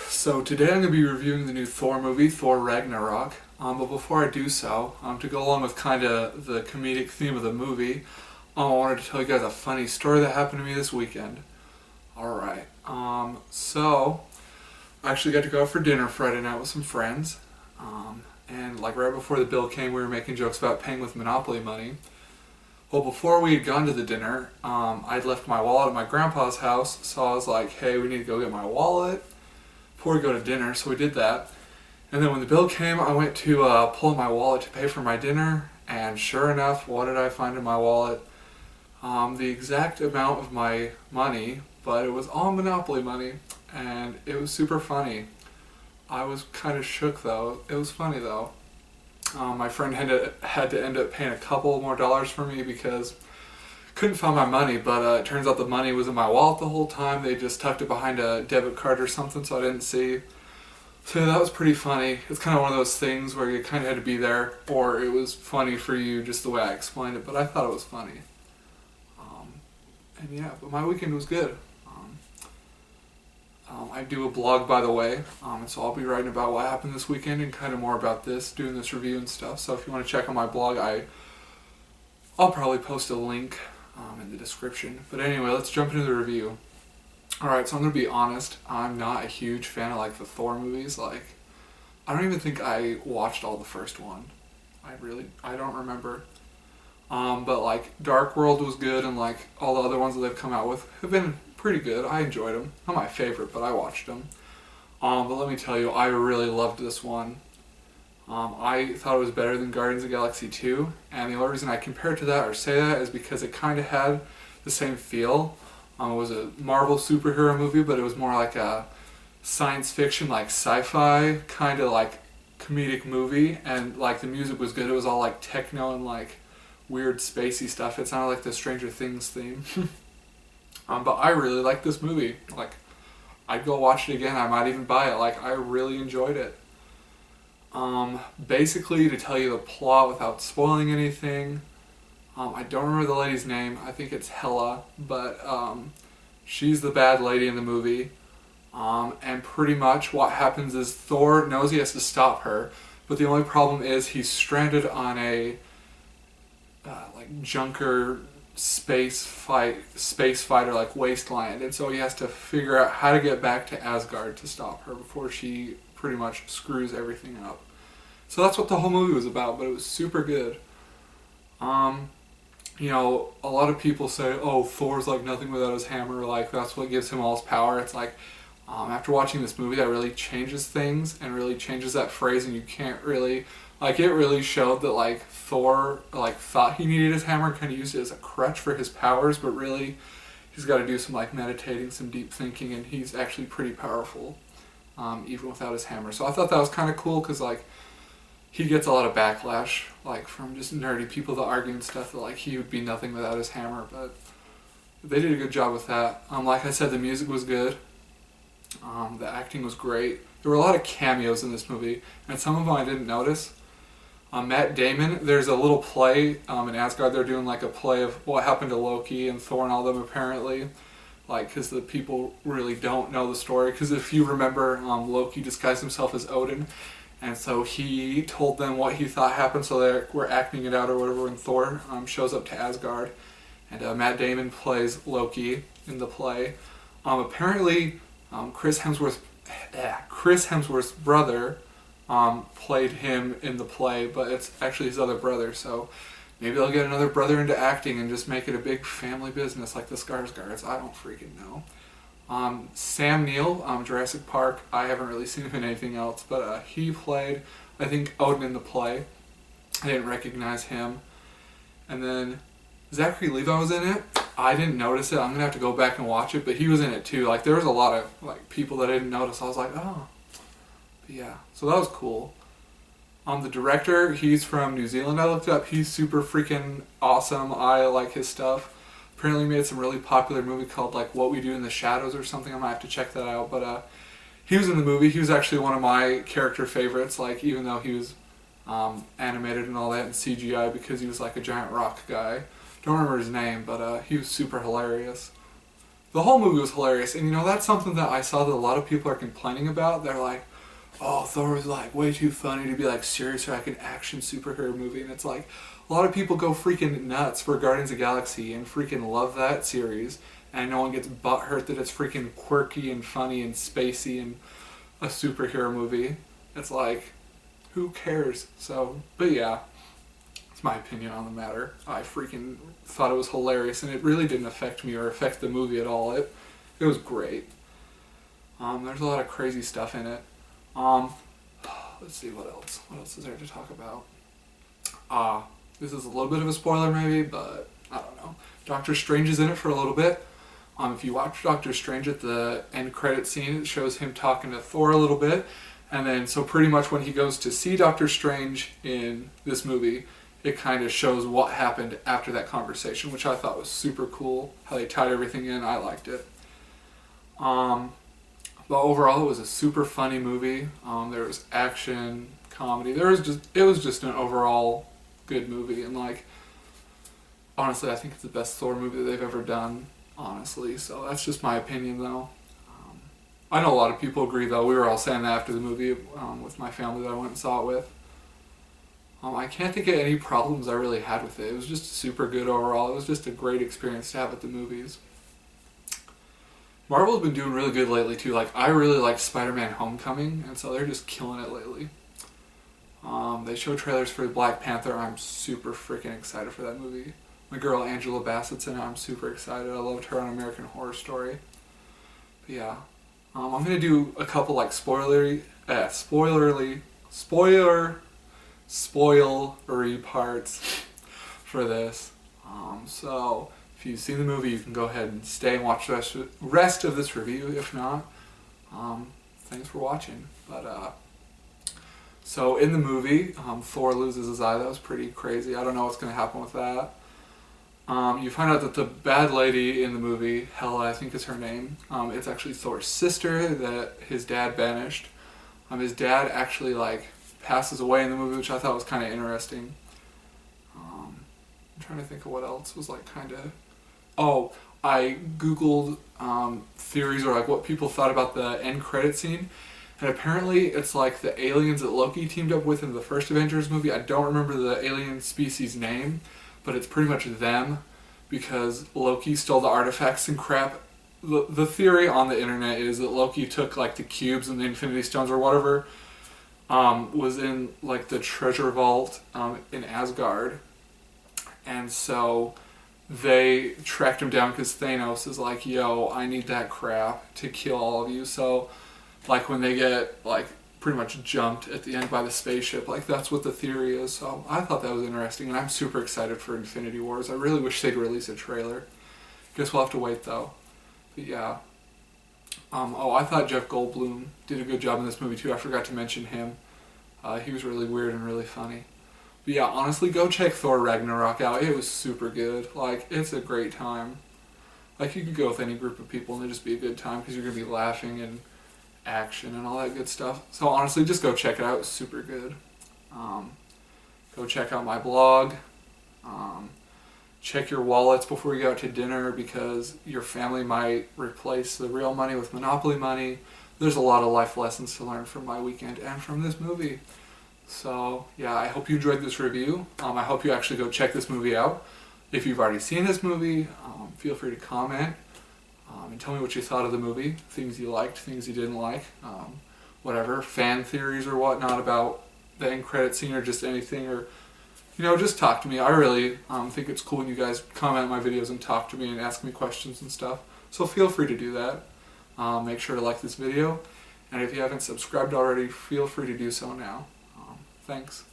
So today I'm going to be reviewing the new Thor movie, Thor Ragnarok. But before I do so, to go along with kind of the comedic theme of the movie, I wanted to tell you guys a funny story that happened to me this weekend. Alright, so I actually got to go out for dinner Friday night with some friends. And like right before the bill came, we were making jokes about paying with Monopoly money. Well, before we had gone to the dinner, I'd left my wallet at my grandpa's house, so I was like, hey, we need to go get my wallet before we go to dinner, so we did that. And then when the bill came, I went to pull out my wallet to pay for my dinner, and sure enough, what did I find in my wallet? The exact amount of my money, but it was all Monopoly money, and it was super funny. I was kind of shook though. It was funny though. My friend had to end up paying a couple more dollars for me because couldn't find my money, but it turns out the money was in my wallet the whole time. They just tucked it behind a debit card or something, so I didn't see. So yeah, that was pretty funny. It's kind of one of those things where you kind of had to be there, or it was funny for you just the way I explained it, but I thought it was funny. And yeah, but my weekend was good. I do a blog, by the way, and so I'll be writing about what happened this weekend and kind of more about this, doing this review and stuff. So if you want to check out my blog, I'll probably post a link in the description. But anyway, let's jump into the review. Alright, so I'm going to be honest, I'm not a huge fan of like the Thor movies. Like, I don't even think I watched all the first one. I don't remember. But like Dark World was good, and like all the other ones that they've come out with have been pretty good. I enjoyed them. Not my favorite, but I watched them. But let me tell you, I really loved this one. I thought it was better than Guardians of the Galaxy 2, and the only reason I compare it to that or say that is because it kind of had the same feel. It was a Marvel superhero movie, but it was more like a science fiction, like sci-fi kind of like comedic movie, and like the music was good. It was all like techno and like weird spacey stuff. It sounded like the Stranger Things theme. But I really liked this movie. Like, I'd go watch it again. I might even buy it. Like, I really enjoyed it. Basically, to tell you the plot without spoiling anything, I don't remember the lady's name. I think it's Hela, but she's the bad lady in the movie. And pretty much what happens is Thor knows he has to stop her, but the only problem is he's stranded on a like junker space fighter like wasteland, and so he has to figure out how to get back to Asgard to stop her before she pretty much screws everything up. So that's what the whole movie was about, but it was super good. You know, a lot of people say, oh, Thor's like nothing without his hammer, like that's what gives him all his power. It's like, after watching this movie, that really changes things and really changes that phrase, and you can't really, like, it really showed that like Thor like thought he needed his hammer and kind of used it as a crutch for his powers, but really he's got to do some like meditating, some deep thinking, and he's actually pretty powerful even without his hammer. So I thought that was kind of cool because like he gets a lot of backlash like from just nerdy people that argue and stuff that like he would be nothing without his hammer, but they did a good job with that. Like I said, the music was good. The acting was great. There were a lot of cameos in this movie, and some of them I didn't notice. Matt Damon, there's a little play in Asgard. They're doing like a play of what happened to Loki and Thor and all them apparently, like because the people really don't know the story. Because if you remember, Loki disguised himself as Odin, and so he told them what he thought happened, so they were acting it out or whatever when Thor shows up to Asgard, and Matt Damon plays Loki in the play. Apparently, Chris Hemsworth's brother played him in the play, but it's actually his other brother, so maybe they'll get another brother into acting and just make it a big family business like the Skarsgårds. I don't freaking know. Sam Neill, Jurassic Park, I haven't really seen him in anything else, but he played, I think, Odin in the play. I didn't recognize him. And then Zachary Levi was in it. I didn't notice it. I'm going to have to go back and watch it, but he was in it too. Like, there was a lot of like people that I didn't notice. I was like, oh. But yeah, so that was cool. The director, he's from New Zealand, I looked up. He's super freaking awesome. I like his stuff. Apparently he made some really popular movie called like What We Do in the Shadows or something. I might have to check that out. But he was in the movie. He was actually one of my character favorites, like even though he was animated and all that in CGI, because he was like a giant rock guy. Don't remember his name, but he was super hilarious. the whole movie was hilarious. And you know, that's something that I saw that a lot of people are complaining about. They're like, oh, Thor was like way too funny to be like serious or like an action superhero movie. And it's like, a lot of people go freaking nuts for Guardians of the Galaxy and freaking love that series. And no one gets butthurt that it's freaking quirky and funny and spacey and a superhero movie. It's like, who cares? So, but yeah, it's my opinion on the matter. I freaking thought it was hilarious, and it really didn't affect me or affect the movie at all. It was great. There's a lot of crazy stuff in it. Let's see what else. What else is there to talk about? This is a little bit of a spoiler maybe, but I don't know. Doctor Strange is in it for a little bit. If you watch Doctor Strange at the end credit scene, it shows him talking to Thor a little bit. And then, so pretty much when he goes to see Doctor Strange in this movie, it kind of shows what happened after that conversation, which I thought was super cool. How they tied everything in, I liked it. But overall, it was a super funny movie. There was action, comedy. It was just an overall good movie. And like, honestly, I think it's the best Thor movie that they've ever done. Honestly, so that's just my opinion though. I know a lot of people agree though. We were all saying that after the movie with my family that I went and saw it with. I can't think of any problems I really had with it. It was just super good overall. It was just a great experience to have at the movies. Marvel's been doing really good lately too. Like, I really like Spider-Man Homecoming, and so they're just killing it lately. They show trailers for Black Panther. I'm super freaking excited for that movie. My girl Angela Bassett's in it. I'm super excited. I loved her on American Horror Story. But yeah, I'm gonna do a couple like spoilery parts for this. So if you've seen the movie, you can go ahead and stay and watch the rest of this review. If not, thanks for watching. But so in the movie, Thor loses his eye. That was pretty crazy. I don't know what's gonna happen with that. You find out that the bad lady in the movie, Hela, I think is her name, it's actually Thor's sister that his dad banished. His dad actually like passes away in the movie, which I thought was kind of interesting. I'm trying to think of what else was like kind of... Oh, I googled theories or like what people thought about the end credit scene, and apparently it's like the aliens that Loki teamed up with in the first Avengers movie. I don't remember the alien species name, but it's pretty much them, because Loki stole the artifacts and crap. The theory on the internet is that Loki took like the cubes and the Infinity Stones or whatever was in like the treasure vault in Asgard, and so they tracked him down because Thanos is like, yo, I need that crap to kill all of you. So like when they get like pretty much jumped at the end by the spaceship, like that's what the theory is. So I thought that was interesting, and I'm super excited for Infinity Wars. I really wish they'd release a trailer. Guess we'll have to wait though. But yeah. I thought Jeff Goldblum did a good job in this movie too. I forgot to mention him. He was really weird and really funny. But yeah, honestly, go check Thor Ragnarok out. It was super good. Like, it's a great time. Like, you could go with any group of people and it'd just be a good time because you're going to be laughing and action and all that good stuff. So honestly, just go check it out. It's super good. Go check out my blog. Check your wallets before you go out to dinner because your family might replace the real money with Monopoly money. There's a lot of life lessons to learn from my weekend and from this movie. So yeah, I hope you enjoyed this review. I hope you actually go check this movie out. If you've already seen this movie, feel free to comment and tell me what you thought of the movie, things you liked, things you didn't like, whatever, fan theories or whatnot about the end credit scene or just anything, or just talk to me. I really think it's cool when you guys comment on my videos and talk to me and ask me questions and stuff. So feel free to do that. Make sure to like this video, and if you haven't subscribed already, feel free to do so now. Thanks.